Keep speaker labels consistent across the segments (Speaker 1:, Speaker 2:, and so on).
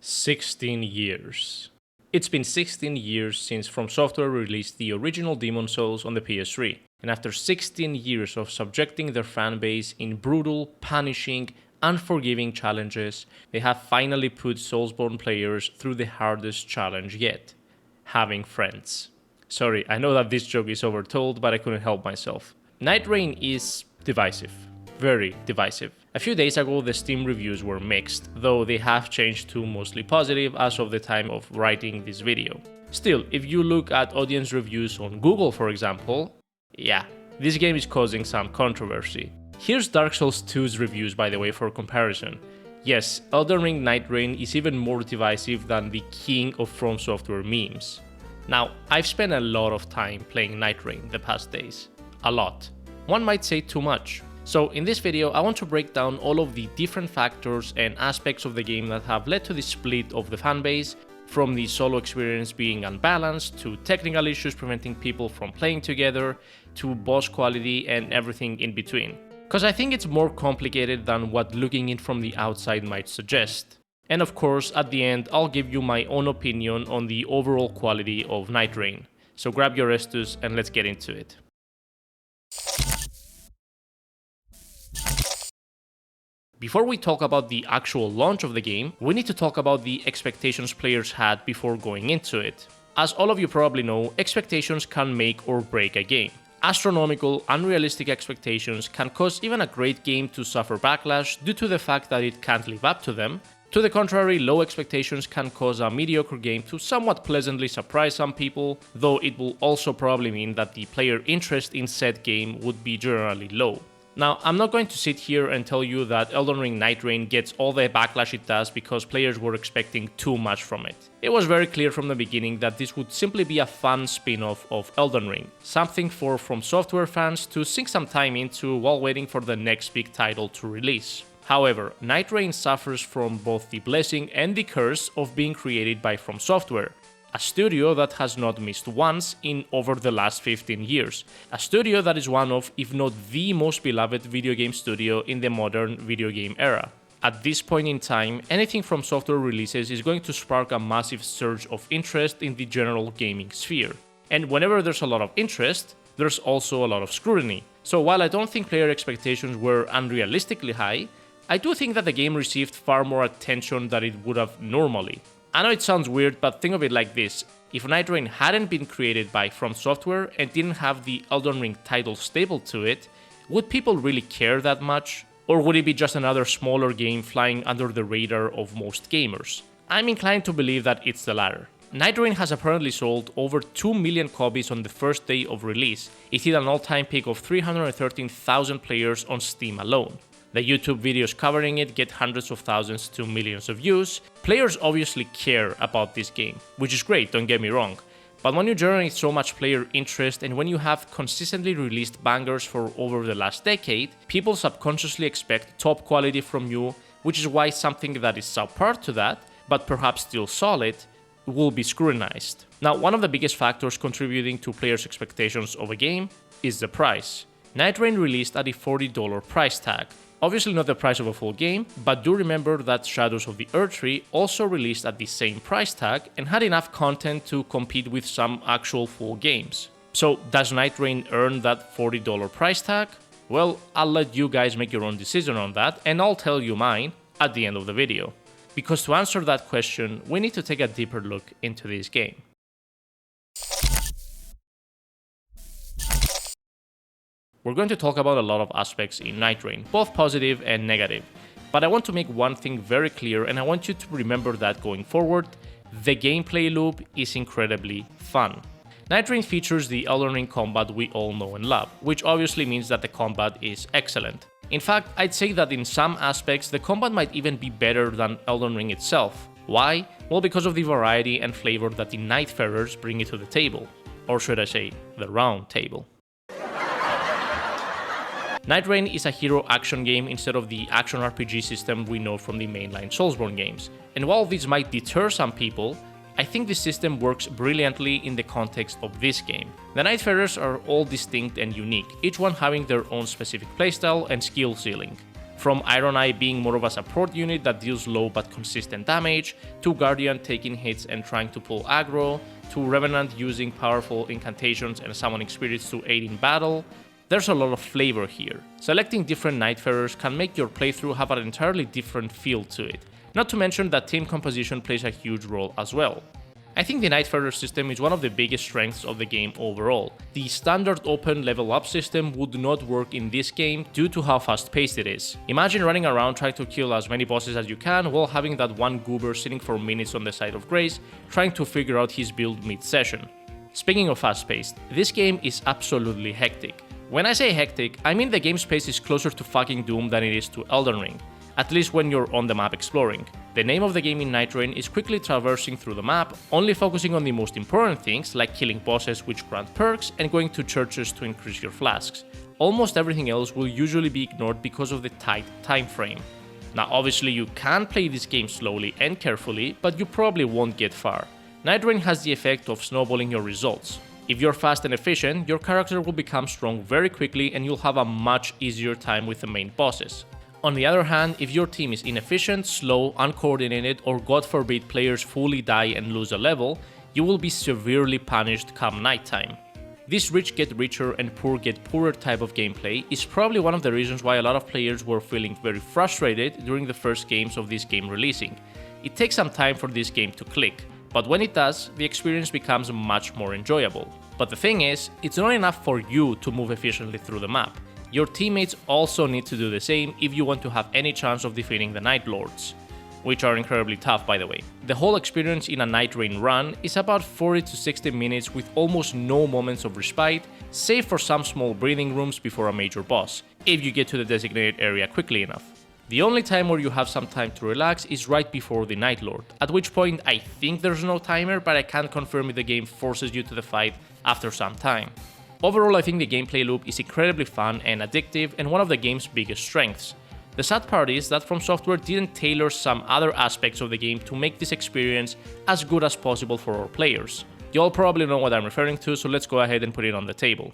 Speaker 1: 16 years. It's been 16 years since FromSoftware released the original Demon's Souls on the PS3, and after 16 years of subjecting their fanbase in brutal, punishing, unforgiving challenges, they have finally put Soulsborne players through the hardest challenge yet: having friends. Sorry, I know that this joke is overtold, but I couldn't help myself. Nightreign is divisive. Very divisive. A few days ago, the Steam reviews were mixed, though they have changed to mostly positive as of the time of writing this video. Still, if you look at audience reviews on Google, for example, yeah, this game is causing some controversy. Here's Dark Souls 2's reviews, by the way, for comparison. Yes, Elden Ring Nightreign is even more divisive than the king of FromSoftware memes. Now, I've spent a lot of time playing Nightreign the past days. A lot. One might say too much. So in this video, I want to break down all of the different factors and aspects of the game that have led to the split of the fanbase, from the solo experience being unbalanced, to technical issues preventing people from playing together, to boss quality and everything in between. Cause I think it's more complicated than what looking in from the outside might suggest. And of course, at the end, I'll give you my own opinion on the overall quality of Nightreign. So grab your Estus and let's get into it. Before we talk about the actual launch of the game, we need to talk about the expectations players had before going into it. As all of you probably know, expectations can make or break a game. Astronomical, unrealistic expectations can cause even a great game to suffer backlash due to the fact that it can't live up to them. To the contrary, low expectations can cause a mediocre game to somewhat pleasantly surprise some people, though it will also probably mean that the player interest in said game would be generally low. Now, I'm not going to sit here and tell you that Elden Ring Nightreign gets all the backlash it does because players were expecting too much from it. It was very clear from the beginning that this would simply be a fun spin-off of Elden Ring, something for FromSoftware fans to sink some time into while waiting for the next big title to release. However, Nightreign suffers from both the blessing and the curse of being created by FromSoftware, a studio that has not missed once in over the last 15 years. A studio that is one of, if not the most beloved video game studio in the modern video game era. At this point in time, anything FromSoftware releases is going to spark a massive surge of interest in the general gaming sphere. And whenever there's a lot of interest, there's also a lot of scrutiny. So while I don't think player expectations were unrealistically high, I do think that the game received far more attention than it would have normally. I know it sounds weird, but think of it like this: if Nightreign hadn't been created by FromSoftware and didn't have the Elden Ring title stapled to it, would people really care that much? Or would it be just another smaller game flying under the radar of most gamers? I'm inclined to believe that it's the latter. Nightreign has apparently sold over 2 million copies on the first day of release. It hit an all-time peak of 313,000 players on Steam alone. The YouTube videos covering it get hundreds of thousands to millions of views. Players obviously care about this game, which is great, don't get me wrong. But when you generate so much player interest and when you have consistently released bangers for over the last decade, people subconsciously expect top quality from you, which is why something that is subpar to that, but perhaps still solid, will be scrutinized. Now, one of the biggest factors contributing to players' expectations of a game is the price. Nightreign released at a $40 price tag. Obviously not the price of a full game, but do remember that Shadows of the Erdtree also released at the same price tag and had enough content to compete with some actual full games. So does Nightreign earn that $40 price tag? Well, I'll let you guys make your own decision on that, and I'll tell you mine at the end of the video. Because to answer that question, we need to take a deeper look into this game. We're going to talk about a lot of aspects in Nightreign, both positive and negative. But I want to make one thing very clear, and I want you to remember that going forward, the gameplay loop is incredibly fun. Nightreign features the Elden Ring combat we all know and love, which obviously means that the combat is excellent. In fact, I'd say that in some aspects, the combat might even be better than Elden Ring itself. Why? Well, because of the variety and flavor that the Nightfarers bring it to the table. Or should I say, the round table. Nightreign is a hero action game instead of the action RPG system we know from the mainline Soulsborne games. And while this might deter some people, I think the system works brilliantly in the context of this game. The Nightfarers are all distinct and unique, each one having their own specific playstyle and skill ceiling. From Iron Eye being more of a support unit that deals low but consistent damage, to Guardian taking hits and trying to pull aggro, to Revenant using powerful incantations and summoning spirits to aid in battle. There's a lot of flavor here. Selecting different Nightfarers can make your playthrough have an entirely different feel to it, not to mention that team composition plays a huge role as well. I think the Nightfarer system is one of the biggest strengths of the game overall. The standard open level up system would not work in this game due to how fast paced it is. Imagine running around trying to kill as many bosses as you can while having that one goober sitting for minutes on the side of Grace trying to figure out his build mid-session. Speaking of fast paced, this game is absolutely hectic. When I say hectic, I mean the game's pace is closer to fucking Doom than it is to Elden Ring, at least when you're on the map exploring. The name of the game in Nightreign is quickly traversing through the map, only focusing on the most important things like killing bosses which grant perks and going to churches to increase your flasks. Almost everything else will usually be ignored because of the tight time frame. Now obviously you can play this game slowly and carefully, but you probably won't get far. Nightreign has the effect of snowballing your results. If you're fast and efficient, your character will become strong very quickly and you'll have a much easier time with the main bosses. On the other hand, if your team is inefficient, slow, uncoordinated, or god forbid players fully die and lose a level, you will be severely punished come nighttime. This rich get richer and poor get poorer type of gameplay is probably one of the reasons why a lot of players were feeling very frustrated during the first games of this game releasing. It takes some time for this game to click, but when it does, the experience becomes much more enjoyable. But the thing is, it's not enough for you to move efficiently through the map. Your teammates also need to do the same if you want to have any chance of defeating the Night Lords, which are incredibly tough by the way. The whole experience in a Nightreign run is about 40 to 60 minutes with almost no moments of respite, save for some small breathing rooms before a major boss, if you get to the designated area quickly enough. The only time where you have some time to relax is right before the Night Lord, at which point I think there's no timer, but I can't confirm if the game forces you to the fight after some time. Overall, I think the gameplay loop is incredibly fun and addictive and one of the game's biggest strengths. The sad part is that FromSoftware didn't tailor some other aspects of the game to make this experience as good as possible for our players. You all probably know what I'm referring to, so let's go ahead and put it on the table.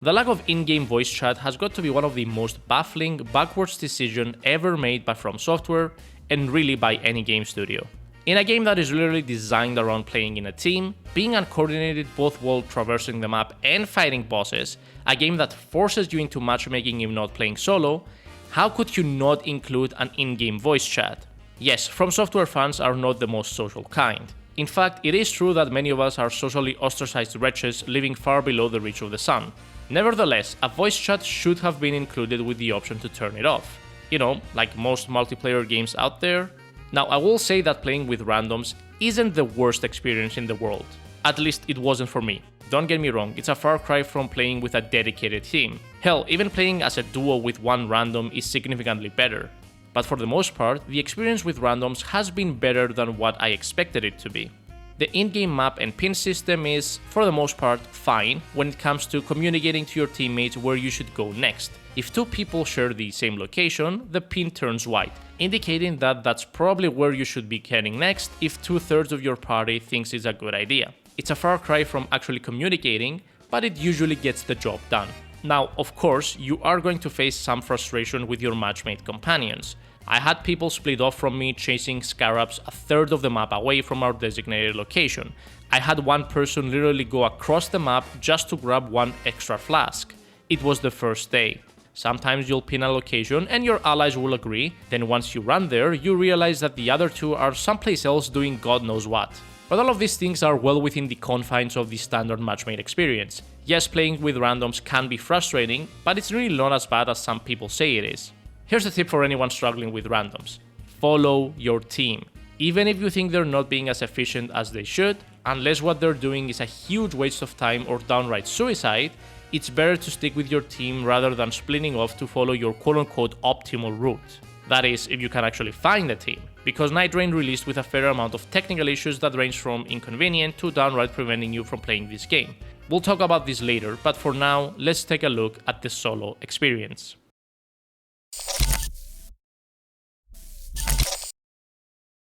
Speaker 1: The lack of in-game voice chat has got to be one of the most baffling, backwards decisions ever made by FromSoftware, and really by any game studio. In a game that is literally designed around playing in a team, being uncoordinated both while traversing the map and fighting bosses, a game that forces you into matchmaking if not playing solo, how could you not include an in-game voice chat? Yes, FromSoftware fans are not the most social kind. In fact, it is true that many of us are socially ostracized wretches living far below the reach of the sun. Nevertheless, a voice chat should have been included with the option to turn it off. You know, like most multiplayer games out there. Now, I will say that playing with randoms isn't the worst experience in the world. At least it wasn't for me. Don't get me wrong, it's a far cry from playing with a dedicated team. Hell, even playing as a duo with one random is significantly better. But for the most part, the experience with randoms has been better than what I expected it to be. The in-game map and pin system is, for the most part, fine when it comes to communicating to your teammates where you should go next. If two people share the same location, the pin turns white, indicating that that's probably where you should be heading next if 2/3 of your party thinks it's a good idea. It's a far cry from actually communicating, but it usually gets the job done. Now, of course, you are going to face some frustration with your matchmate companions. I had people split off from me chasing scarabs 1/3 of the map away from our designated location. I had one person literally go across the map just to grab one extra flask. It was the first day. Sometimes you'll pin a location and your allies will agree, then once you run there, you realize that the other two are someplace else doing God knows what. But all of these things are well within the confines of the standard matchmate experience. Yes, playing with randoms can be frustrating, but it's really not as bad as some people say it is. Here's a tip for anyone struggling with randoms. Follow your team. Even if you think they're not being as efficient as they should, unless what they're doing is a huge waste of time or downright suicide, it's better to stick with your team rather than splitting off to follow your quote-unquote optimal route. That is, if you can actually find a team, because Nightreign released with a fair amount of technical issues that range from inconvenient to downright preventing you from playing this game. We'll talk about this later, but for now, let's take a look at the solo experience.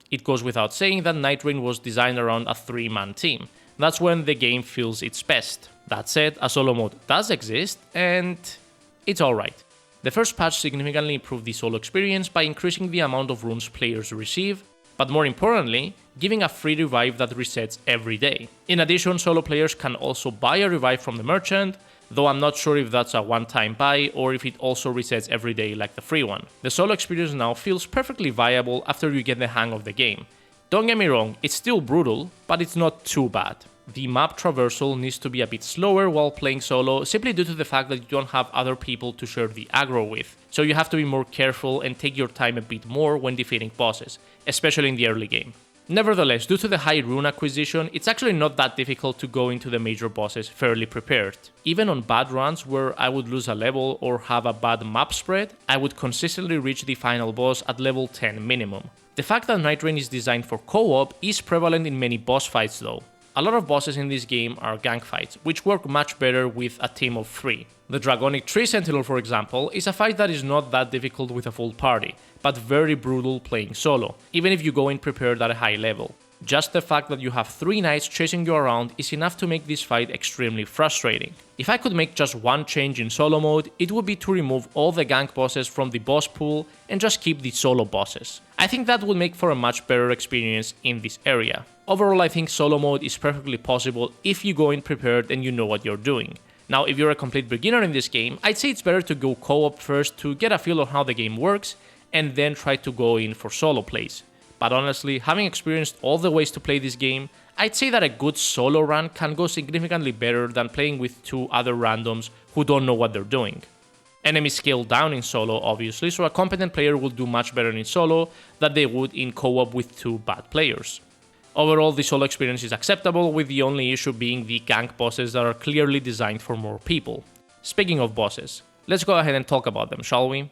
Speaker 1: It goes without saying that Nightreign was designed around a 3-man team. That's when the game feels its best. That said, a solo mode does exist, and it's alright. The first patch significantly improved the solo experience by increasing the amount of runes players receive, but more importantly, giving a free revive that resets every day. In addition, solo players can also buy a revive from the merchant, though I'm not sure if that's a one-time buy or if it also resets every day like the free one. The solo experience now feels perfectly viable after you get the hang of the game. Don't get me wrong, it's still brutal, but it's not too bad. The map traversal needs to be a bit slower while playing solo, simply due to the fact that you don't have other people to share the aggro with, so you have to be more careful and take your time a bit more when defeating bosses, especially in the early game. Nevertheless, due to the high rune acquisition, it's actually not that difficult to go into the major bosses fairly prepared. Even on bad runs where I would lose a level or have a bad map spread, I would consistently reach the final boss at level 10 minimum. The fact that Nightreign is designed for co-op is prevalent in many boss fights though. A lot of bosses in this game are gang fights, which work much better with a team of 3. The Dragonic Tree Sentinel, for example, is a fight that is not that difficult with a full party, but very brutal playing solo, even if you go in prepared at a high level. Just the fact that you have 3 knights chasing you around is enough to make this fight extremely frustrating. If I could make just one change in solo mode, it would be to remove all the gank bosses from the boss pool and just keep the solo bosses. I think that would make for a much better experience in this area. Overall, I think solo mode is perfectly possible if you go in prepared and you know what you're doing. Now, if you're a complete beginner in this game, I'd say it's better to go co-op first to get a feel of how the game works, and then try to go in for solo plays. But honestly, having experienced all the ways to play this game, I'd say that a good solo run can go significantly better than playing with 2 other randoms who don't know what they're doing. Enemies scale down in solo, obviously, so a competent player will do much better in solo than they would in co-op with 2 bad players. Overall, the solo experience is acceptable, with the only issue being the gank bosses that are clearly designed for more people. Speaking of bosses, let's go ahead and talk about them, shall we?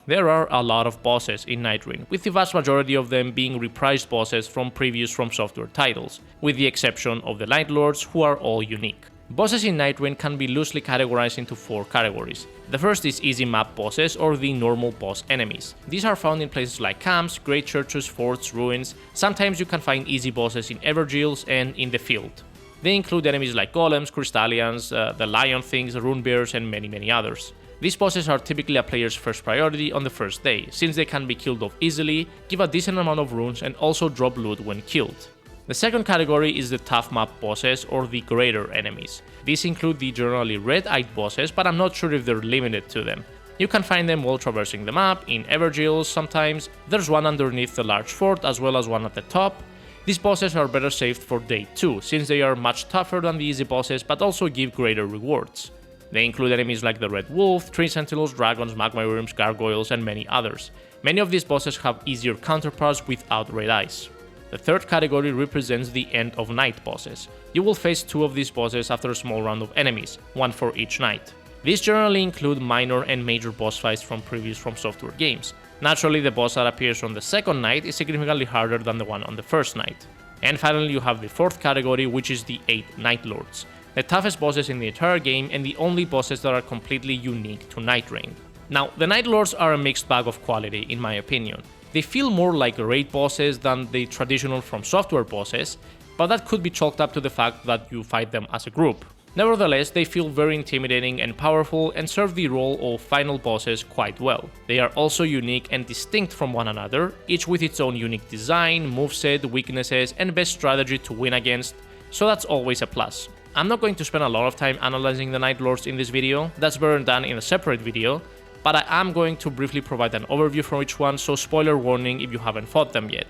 Speaker 1: There are a lot of bosses in Nightreign, with the vast majority of them being reprised bosses from previous FromSoftware titles, with the exception of the Light Lords, who are all unique. Bosses in Nightreign can be loosely categorized into 4 categories. The first is easy map bosses, or the normal boss enemies. These are found in places like camps, great churches, forts, ruins. Sometimes you can find easy bosses in Evergills and in the field. They include enemies like golems, crystallians, the lion things, rune bears, and many others. These bosses are typically a player's first priority on the first day, since they can be killed off easily, give a decent amount of runes, and also drop loot when killed. The second category is the tough map bosses, or the greater enemies. These include the generally red-eyed bosses, but I'm not sure if they're limited to them. You can find them while traversing the map, in Evergills sometimes. There's one underneath the large fort as well as one at the top. These bosses are better saved for day 2, since they are much tougher than the easy bosses but also give greater rewards. They include enemies like the Red Wolf, Tree Sentinels, Dragons, Magma Worms, Gargoyles, and many others. Many of these bosses have easier counterparts without red eyes. The third category represents the end of night bosses. You will face 2 of these bosses after a small round of enemies, 1 for each night. These generally include minor and major boss fights from previous FromSoftware games. Naturally, the boss that appears on the second night is significantly harder than the one on the first night. And finally, you have the fourth category, which is the 8 Night Lords. The toughest bosses in the entire game and the only bosses that are completely unique to Nightreign. Now, the Night Lords are a mixed bag of quality, in my opinion. They feel more like raid bosses than the traditional FromSoftware bosses, but that could be chalked up to the fact that you fight them as a group. Nevertheless, they feel very intimidating and powerful and serve the role of final bosses quite well. They are also unique and distinct from one another, each with its own unique design, moveset, weaknesses, and best strategy to win against, so that's always a plus. I'm not going to spend a lot of time analyzing the Night Lords in this video, that's better done in a separate video, but I am going to briefly provide an overview for each one, so spoiler warning if you haven't fought them yet.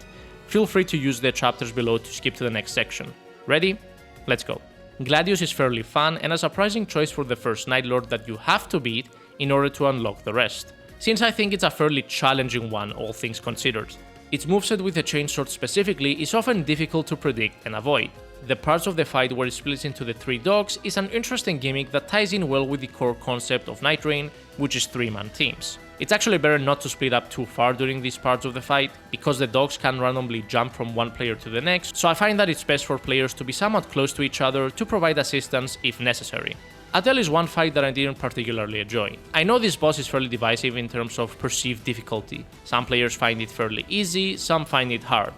Speaker 1: Feel free to use the chapters below to skip to the next section. Ready? Let's go. Gladius is fairly fun and a surprising choice for the first Night Lord that you have to beat in order to unlock the rest, since I think it's a fairly challenging one, all things considered. Its moveset with the chainsword specifically is often difficult to predict and avoid. The parts of the fight where it splits into the 3 dogs is an interesting gimmick that ties in well with the core concept of Nightreign, which is 3-man teams. It's actually better not to split up too far during these parts of the fight, because the dogs can randomly jump from one player to the next, so I find that it's best for players to be somewhat close to each other to provide assistance if necessary. Adele is one fight that I didn't particularly enjoy. I know this boss is fairly divisive in terms of perceived difficulty. Some players find it fairly easy, some find it hard.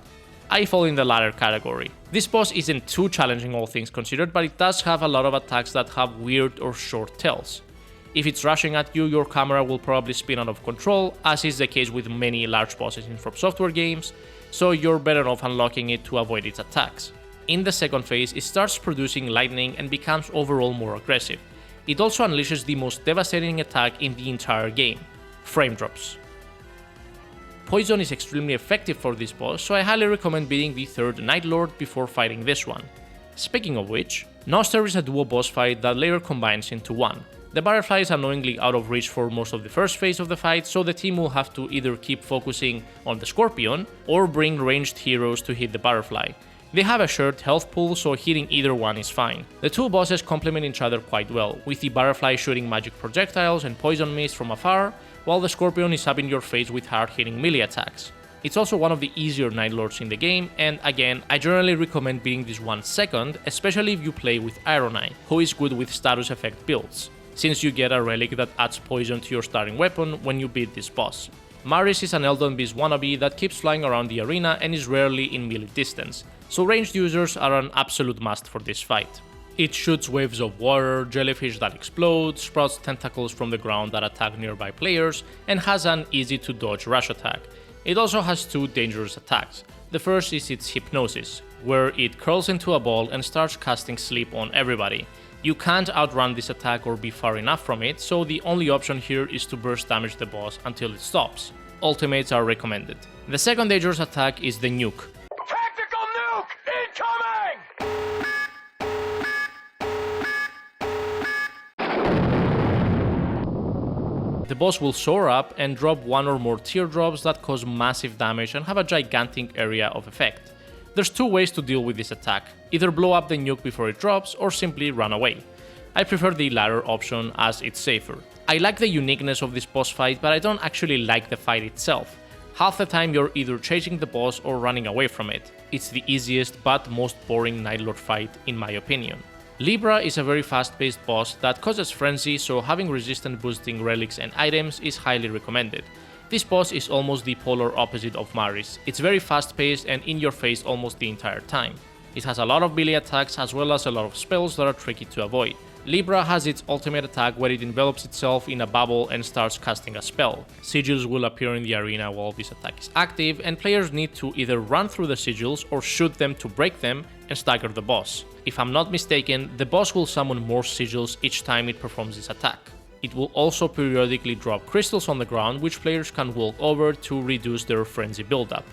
Speaker 1: I fall in the latter category. This boss isn't too challenging all things considered, but it does have a lot of attacks that have weird or short tails. If it's rushing at you, your camera will probably spin out of control, as is the case with many large bosses in FromSoftware games, so you're better off unlocking it to avoid its attacks. In the second phase, it starts producing lightning and becomes overall more aggressive. It also unleashes the most devastating attack in the entire game, frame drops. Poison is extremely effective for this boss, so I highly recommend beating the third Night Lord before fighting this one. Speaking of which, Noster is a duo boss fight that later combines into one. The butterfly is annoyingly out of reach for most of the first phase of the fight, so the team will have to either keep focusing on the scorpion or bring ranged heroes to hit the butterfly. They have a shared health pool, so hitting either one is fine. The two bosses complement each other quite well, with the butterfly shooting magic projectiles and poison mist from afar, while the scorpion is up in your face with hard-hitting melee attacks. It's also one of the easier Night Lords in the game, and again, I generally recommend beating this one second, especially if you play with Iron Eye, who is good with status effect builds, since you get a relic that adds poison to your starting weapon when you beat this boss. Maris is an Elden Beast wannabe that keeps flying around the arena and is rarely in melee distance, so ranged users are an absolute must for this fight. It shoots waves of water, jellyfish that explode, sprouts tentacles from the ground that attack nearby players, and has an easy to dodge rush attack. It also has two dangerous attacks. The first is its hypnosis, where it curls into a ball and starts casting sleep on everybody. You can't outrun this attack or be far enough from it, so the only option here is to burst damage the boss until it stops. Ultimates are recommended. The second dangerous attack is the nuke.
Speaker 2: Tactical nuke incoming!
Speaker 1: The boss will soar up and drop one or more teardrops that cause massive damage and have a gigantic area of effect. There's two ways to deal with this attack, either blow up the nuke before it drops or simply run away. I prefer the latter option as it's safer. I like the uniqueness of this boss fight, but I don't actually like the fight itself. Half the time you're either chasing the boss or running away from it. It's the easiest but most boring Night Lord fight in my opinion. Libra is a very fast-paced boss that causes frenzy, so having resistance boosting relics and items is highly recommended. This boss is almost the polar opposite of Maris. It's very fast-paced and in your face almost the entire time. It has a lot of melee attacks as well as a lot of spells that are tricky to avoid. Libra has its ultimate attack where it envelops itself in a bubble and starts casting a spell. Sigils will appear in the arena while this attack is active, and players need to either run through the sigils or shoot them to break them and stagger the boss. If I'm not mistaken, the boss will summon more sigils each time it performs this attack. It will also periodically drop crystals on the ground, which players can walk over to reduce their frenzy buildup.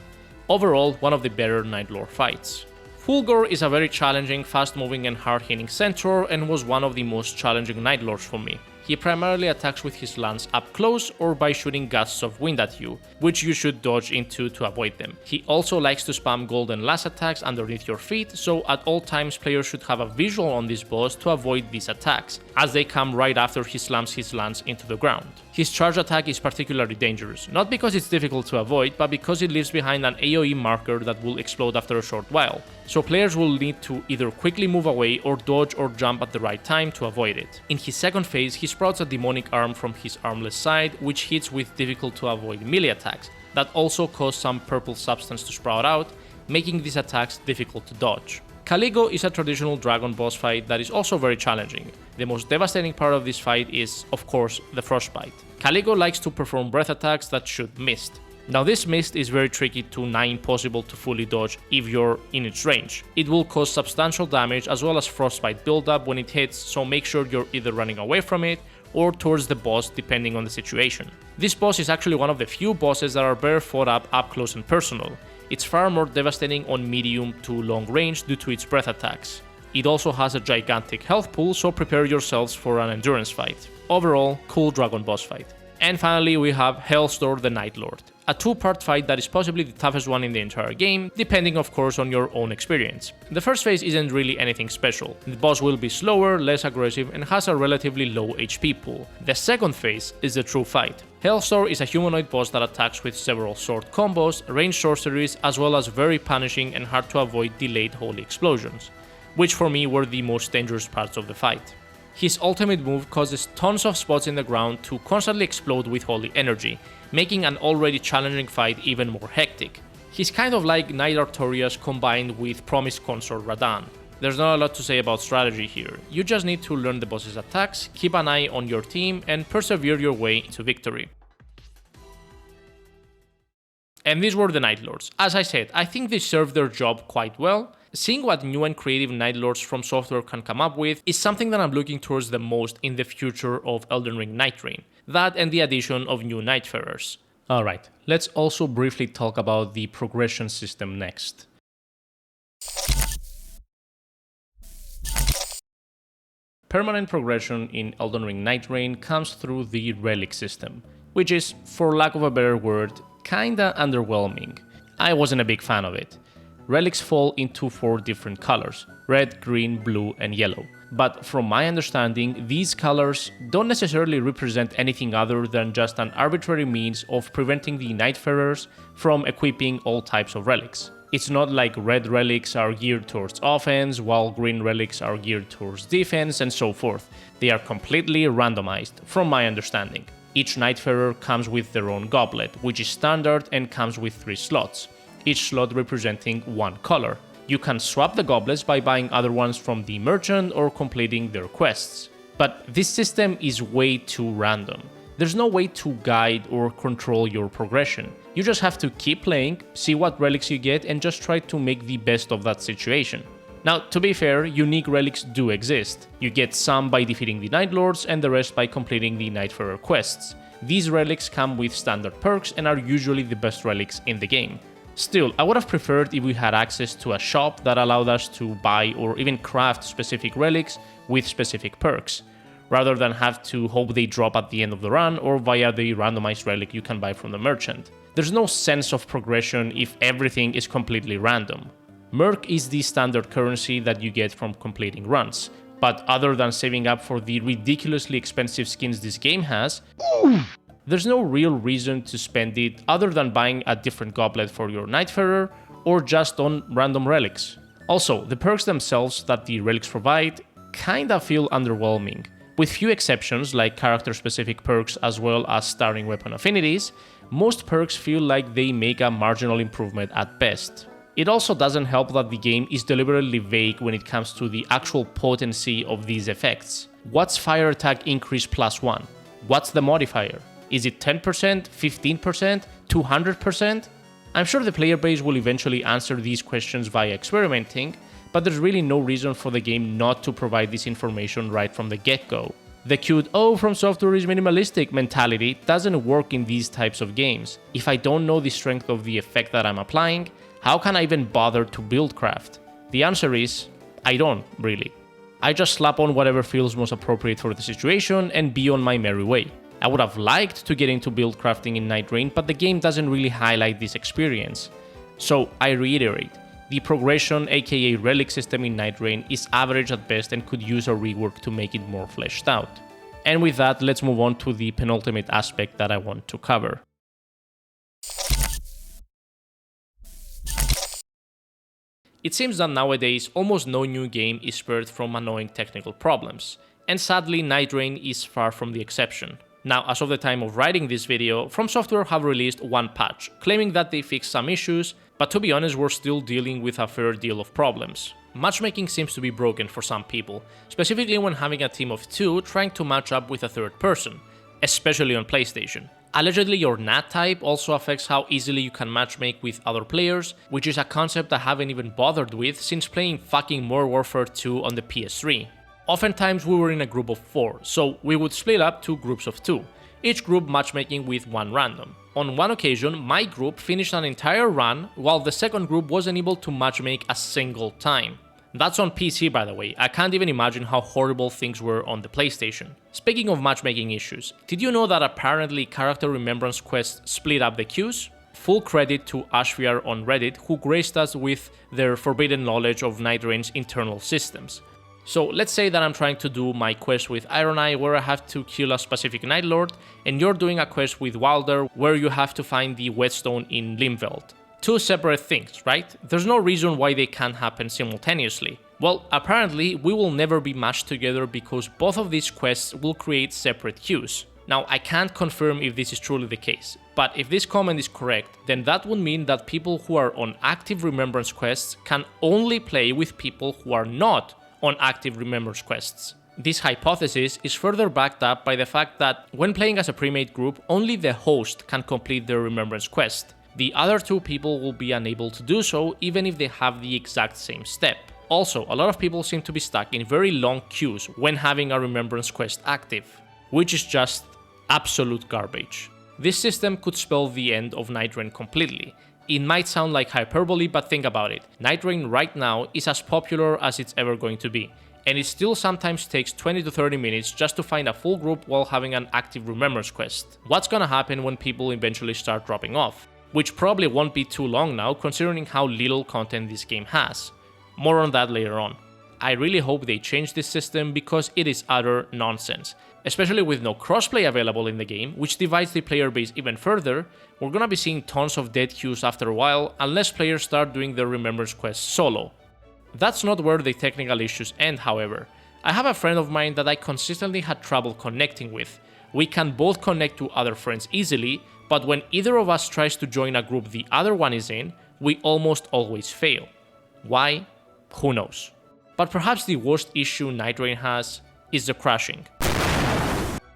Speaker 1: Overall, one of the better Night Lord fights. Fulgor is a very challenging, fast-moving and hard-hitting centaur and was one of the most challenging Night Lords for me. He primarily attacks with his lance up close or by shooting gusts of wind at you, which you should dodge into to avoid them. He also likes to spam golden lash attacks underneath your feet, so at all times players should have a visual on this boss to avoid these attacks, as they come right after he slams his lance into the ground. His charge attack is particularly dangerous, not because it's difficult to avoid, but because it leaves behind an AoE marker that will explode after a short while, so players will need to either quickly move away or dodge or jump at the right time to avoid it. In his second phase, he sprouts a demonic arm from his armless side, which hits with difficult to avoid melee attacks that also cause some purple substance to sprout out, making these attacks difficult to dodge. Caligo is a traditional dragon boss fight that is also very challenging. The most devastating part of this fight is, of course, the frostbite. Caligo likes to perform breath attacks that shoot mist. Now this mist is very tricky to nigh impossible to fully dodge if you're in its range. It will cause substantial damage as well as frostbite buildup when it hits, so make sure you're either running away from it or towards the boss depending on the situation. This boss is actually one of the few bosses that are better fought up close and personal. It's far more devastating on medium to long range due to its breath attacks. It also has a gigantic health pool, so prepare yourselves for an endurance fight. Overall, cool dragon boss fight. And finally we have Hellstorm the Night Lord, a two-part fight that is possibly the toughest one in the entire game, depending of course on your own experience. The first phase isn't really anything special. The boss will be slower, less aggressive and has a relatively low HP pool. The second phase is the true fight. Hellstorm is a humanoid boss that attacks with several sword combos, ranged sorceries, as well as very punishing and hard to avoid delayed holy explosions, which for me were the most dangerous parts of the fight. His ultimate move causes tons of spots in the ground to constantly explode with holy energy, making an already challenging fight even more hectic. He's kind of like Knight Artorias combined with Promised Consort Radahn. There's not a lot to say about strategy here, you just need to learn the boss's attacks, keep an eye on your team, and persevere your way to victory. And these were the Night Lords. As I said, I think they served their job quite well. Seeing what new and creative Night Lords FromSoftware can come up with is something that I'm looking towards the most in the future of Elden Ring Nightreign. That and the addition of new Nightfarers. Alright, let's also briefly talk about the progression system next. Permanent progression in Elden Ring Nightreign comes through the Relic System, which is, for lack of a better word, kinda underwhelming. I wasn't a big fan of it. Relics fall into 4 different colors: red, green, blue, and yellow. But from my understanding, these colors don't necessarily represent anything other than just an arbitrary means of preventing the Nightfarers from equipping all types of relics. It's not like red relics are geared towards offense, while green relics are geared towards defense, and so forth. They are completely randomized, from my understanding. Each Nightfarer comes with their own goblet, which is standard and comes with 3 slots, each slot representing 1 color. You can swap the goblets by buying other ones from the merchant or completing their quests. But this system is way too random. There's no way to guide or control your progression. You just have to keep playing, see what relics you get, and just try to make the best of that situation. Now, to be fair, unique relics do exist. You get some by defeating the Night Lords and the rest by completing the Nightfarer quests. These relics come with standard perks and are usually the best relics in the game. Still, I would have preferred if we had access to a shop that allowed us to buy or even craft specific relics with specific perks, rather than have to hope they drop at the end of the run or via the randomized relic you can buy from the merchant. There's no sense of progression if everything is completely random. Merc is the standard currency that you get from completing runs, but other than saving up for the ridiculously expensive skins this game has, there's no real reason to spend it other than buying a different goblet for your Nightfarer or just on random relics. Also, the perks themselves that the relics provide kinda feel underwhelming. With few exceptions like character-specific perks as well as starting weapon affinities, most perks feel like they make a marginal improvement at best. It also doesn't help that the game is deliberately vague when it comes to the actual potency of these effects. What's fire attack increase +1? What's the modifier? Is it 10%, 15%, 200%? I'm sure the player base will eventually answer these questions via experimenting, but there's really no reason for the game not to provide this information right from the get-go. The cute, "oh, FromSoftware is minimalistic" mentality doesn't work in these types of games. If I don't know the strength of the effect that I'm applying, how can I even bother to build craft? The answer is, I don't, really. I just slap on whatever feels most appropriate for the situation and be on my merry way. I would have liked to get into build crafting in Nightreign, but the game doesn't really highlight this experience. So I reiterate, the progression aka Relic System in Nightreign is average at best and could use a rework to make it more fleshed out. And with that, let's move on to the penultimate aspect that I want to cover. It seems that nowadays almost no new game is spared from annoying technical problems, and sadly Nightreign is far from the exception. Now, as of the time of writing this video, FromSoftware have released one patch, claiming that they fixed some issues, but to be honest, we're still dealing with a fair deal of problems. Matchmaking seems to be broken for some people, specifically when having a team of 2 trying to match up with a third person, especially on PlayStation. Allegedly, your NAT type also affects how easily you can matchmake with other players, which is a concept I haven't even bothered with since playing fucking Modern Warfare 2 on the PS3. Oftentimes we were in a group of 4, so we would split up to groups of 2, each group matchmaking with one random. On one occasion, my group finished an entire run, while the second group wasn't able to matchmake a single time. That's on PC, by the way. I can't even imagine how horrible things were on the PlayStation. Speaking of matchmaking issues, did you know that apparently character remembrance quests split up the queues? Full credit to Ashviar on Reddit, who graced us with their forbidden knowledge of Nightreign's internal systems. So let's say that I'm trying to do my quest with Iron Eye where I have to kill a specific Night Lord, and you're doing a quest with Wilder where you have to find the whetstone in Limveld. two separate things, right? There's no reason why they can't happen simultaneously. Well, apparently we will never be matched together because both of these quests will create separate queues. Now, I can't confirm if this is truly the case, but if this comment is correct, then that would mean that people who are on active Remembrance quests can only play with people who are not on active Remembrance quests. This hypothesis is further backed up by the fact that when playing as a pre-made group, only the host can complete their Remembrance quest. The other two people will be unable to do so even if they have the exact same step. Also, a lot of people seem to be stuck in very long queues when having a Remembrance quest active, which is just absolute garbage. This system could spell the end of Nightreign completely. It might sound like hyperbole, but think about it. Nightreign right now is as popular as it's ever going to be, and it still sometimes takes 20 to 30 minutes just to find a full group while having an active Remembrance quest. What's gonna happen when people eventually start dropping off? Which probably won't be too long now considering how little content this game has. More on that later on. I really hope they change this system because it is utter nonsense. Especially with no crossplay available in the game, which divides the player base even further, we're gonna be seeing tons of dead queues after a while unless players start doing their Remembrance quests solo. That's not where the technical issues end, however. I have a friend of mine that I consistently had trouble connecting with. We can both connect to other friends easily, but when either of us tries to join a group the other one is in, we almost always fail. Why? Who knows? But perhaps the worst issue Nightreign has is the crashing.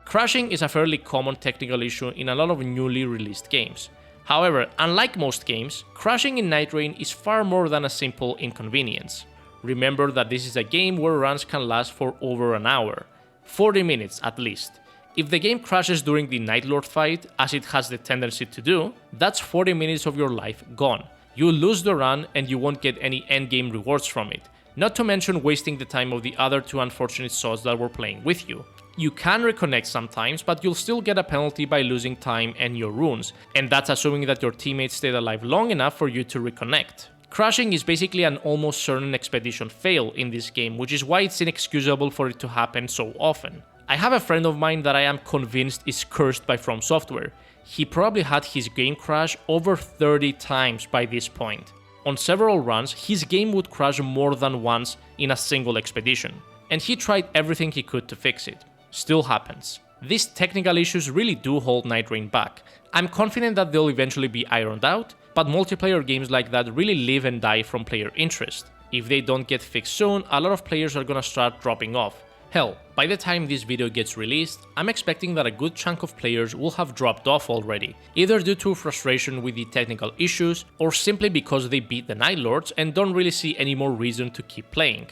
Speaker 1: Crashing is a fairly common technical issue in a lot of newly released games. However, unlike most games, crashing in Nightreign is far more than a simple inconvenience. Remember that this is a game where runs can last for over an hour, 40 minutes at least. If the game crashes during the Nightlord fight, as it has the tendency to do, that's 40 minutes of your life gone. You'll lose the run and you won't get any endgame rewards from it, not to mention wasting the time of the other two unfortunate souls that were playing with you. You can reconnect sometimes, but you'll still get a penalty by losing time and your runes, and that's assuming that your teammates stayed alive long enough for you to reconnect. Crashing is basically an almost certain expedition fail in this game, which is why it's inexcusable for it to happen so often. I have a friend of mine that I am convinced is cursed by FromSoftware. He probably had his game crash over 30 times by this point. On several runs, his game would crash more than once in a single expedition, and he tried everything he could to fix it. Still happens. These technical issues really do hold Nightreign back. I'm confident that they'll eventually be ironed out, but multiplayer games like that really live and die from player interest. If they don't get fixed soon, a lot of players are gonna start dropping off. Hell, by the time this video gets released, I'm expecting that a good chunk of players will have dropped off already, either due to frustration with the technical issues, or simply because they beat the Nightlords and don't really see any more reason to keep playing.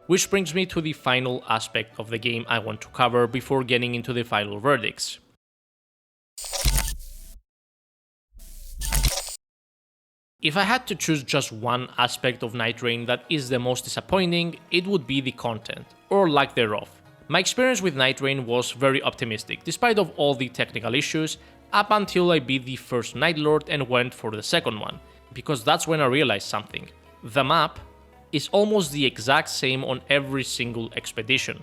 Speaker 1: Which brings me to the final aspect of the game I want to cover before getting into the final verdicts. If I had to choose just one aspect of Nightreign that is the most disappointing, it would be the content, or lack thereof. My experience with Nightreign was very optimistic, despite of all the technical issues, up until I beat the first Nightlord and went for the second one, because that's when I realized something. The map is almost the exact same on every single expedition.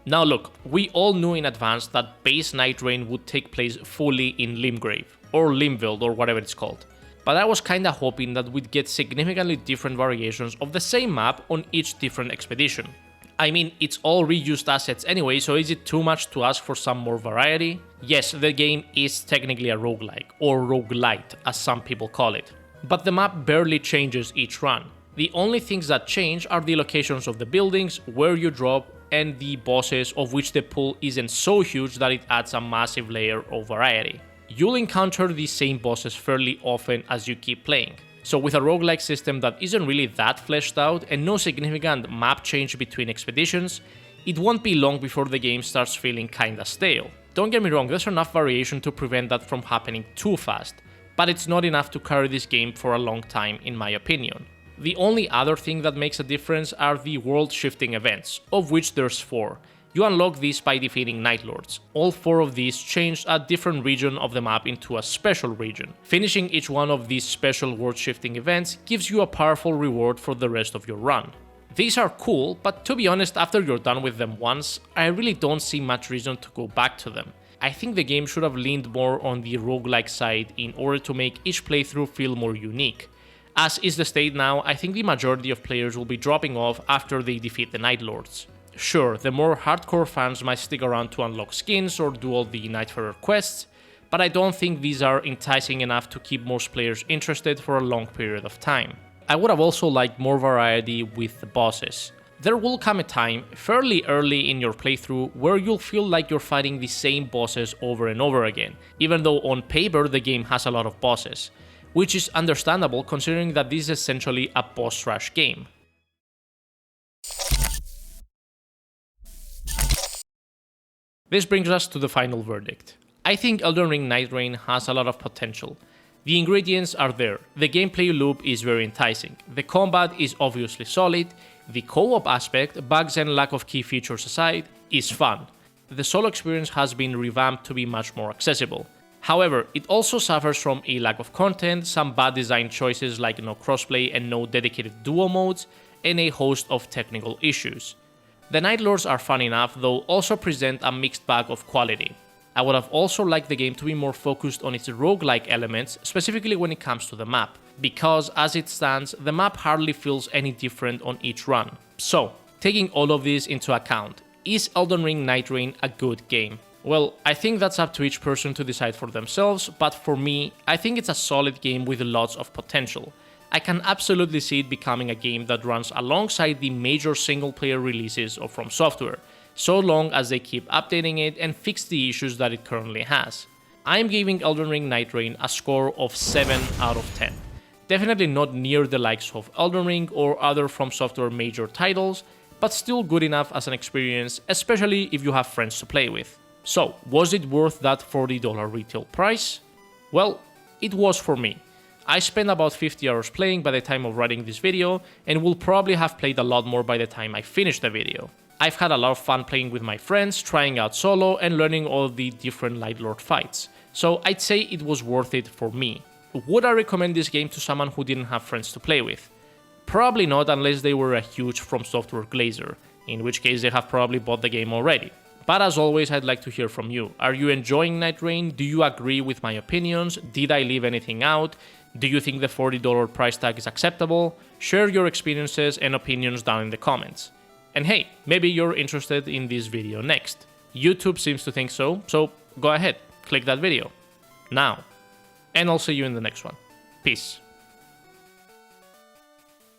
Speaker 1: Now look, we all knew in advance that base Nightreign would take place fully in Limgrave, or Limveld, or whatever it's called. But I was kinda hoping that we'd get significantly different variations of the same map on each different expedition. I mean, it's all reused assets anyway, so is it too much to ask for some more variety? Yes, the game is technically a roguelike, or roguelite as some people call it. But the map barely changes each run. The only things that change are the locations of the buildings, where you drop, and the bosses, of which the pool isn't so huge that it adds a massive layer of variety. You'll encounter these same bosses fairly often as you keep playing. So with a roguelike system that isn't really that fleshed out and no significant map change between expeditions, it won't be long before the game starts feeling kinda stale. Don't get me wrong, there's enough variation to prevent that from happening too fast, but it's not enough to carry this game for a long time in my opinion. The only other thing that makes a difference are the world-shifting events, of which there's 4. You unlock these by defeating Nightlords. All 4 of these change a different region of the map into a special region. Finishing each one of these special world-shifting events gives you a powerful reward for the rest of your run. These are cool, but to be honest, after you're done with them once, I really don't see much reason to go back to them. I think the game should have leaned more on the roguelike side in order to make each playthrough feel more unique. As is the state now, I think the majority of players will be dropping off after they defeat the Night Lords. Sure, the more hardcore fans might stick around to unlock skins or do all the Nightfarer quests, but I don't think these are enticing enough to keep most players interested for a long period of time. I would have also liked more variety with the bosses. There will come a time, fairly early in your playthrough, where you'll feel like you're fighting the same bosses over and over again, even though on paper the game has a lot of bosses, which is understandable considering that this is essentially a boss rush game. This brings us to the final verdict. I think Elden Ring Nightreign has a lot of potential. The ingredients are there, the gameplay loop is very enticing, the combat is obviously solid, the co-op aspect, bugs and lack of key features aside, is fun. The solo experience has been revamped to be much more accessible. However, it also suffers from a lack of content, some bad design choices like no crossplay and no dedicated duo modes, and a host of technical issues. The Night Lords are fun enough, though also present a mixed bag of quality. I would have also liked the game to be more focused on its roguelike elements, specifically when it comes to the map, because as it stands, the map hardly feels any different on each run. So, taking all of this into account, is Elden Ring Nightreign a good game? Well, I think that's up to each person to decide for themselves, but for me, I think it's a solid game with lots of potential. I can absolutely see it becoming a game that runs alongside the major single-player releases of FromSoftware, so long as they keep updating it and fix the issues that it currently has. I'm giving Elden Ring Nightreign a score of 7 out of 10. Definitely not near the likes of Elden Ring or other FromSoftware major titles, but still good enough as an experience, especially if you have friends to play with. So, was it worth that $40 retail price? Well, it was for me. I spent about 50 hours playing by the time of writing this video, and will probably have played a lot more by the time I finish the video. I've had a lot of fun playing with my friends, trying out solo, and learning all the different Light Lord fights, so I'd say it was worth it for me. Would I recommend this game to someone who didn't have friends to play with? Probably not unless they were a huge FromSoftware glazer, in which case they have probably bought the game already. But as always, I'd like to hear from you. Are you enjoying Nightreign? Do you agree with my opinions? Did I leave anything out? Do you think the $40 price tag is acceptable? Share your experiences and opinions down in the comments. And hey, maybe you're interested in this video next. YouTube seems to think so go ahead, click that video. Now. And I'll see you in the next one. Peace.